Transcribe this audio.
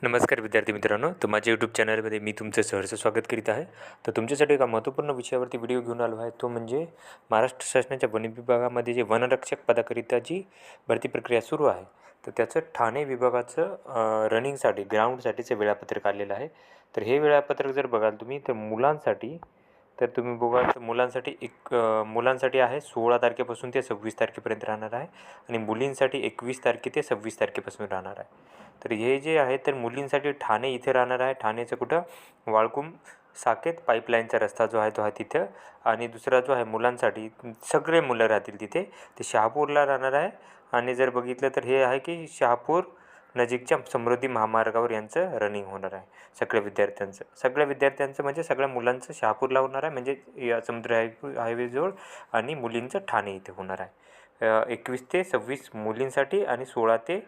नमस्कार विद्यार्थी मित्रांनो, तर माझ्या यूट्यूब चॅनलमध्ये मी तुमचं सहर्ष स्वागत करीत आहे. तर तुमच्यासाठी एका महत्त्वपूर्ण विषयावरती व्हिडिओ घेऊन आलो आहे. तो म्हणजे महाराष्ट्र शासनाच्या वन विभागामध्ये जे वनरक्षक पदाकरिता जी भरती प्रक्रिया सुरू आहे, तर त्याचं ठाणे विभागाचं रनिंगसाठी ग्राउंडसाठीचं वेळापत्रक आलेलं आहे. तर हे वेळापत्रक जर बघाल तुम्ही, तर मुलांसाठी तर तुम्ही बघाल तर मुलांसाठी आहे 16 तारखेपासून ते 26 तारखेपर्यंत राहणार आहे आणि मुलींसाठी 21 तारखे ते 26 तारखेपासून राहणार आहे. तर हे जे आहे तर मुलींसाठी ठाणे इथे राहणार आहे. ठाण्याचं कुठं वाळकुम साकेत पाईपलाईनचा रस्ता जो आहे तो आहे तिथं. आणि दुसरा जो आहे मुलांसाठी सगळे मुलं राहतील तिथे, ते शहापूरला राहणार आहे. आणि जर बघितलं तर हे आहे की शहापूर नजीकच्या समृद्धी महामार्गावर यांचं रनिंग होणार आहे. सगळ्या विद्यार्थ्यांचं म्हणजे सगळ्या मुलांचं शहापूरला होणार आहे, म्हणजे या समुद्र हायवेजवळ. आणि मुलींचं ठाणे इथे होणार आहे. 21 ते 26 मुलींसाठी आणि 16 ते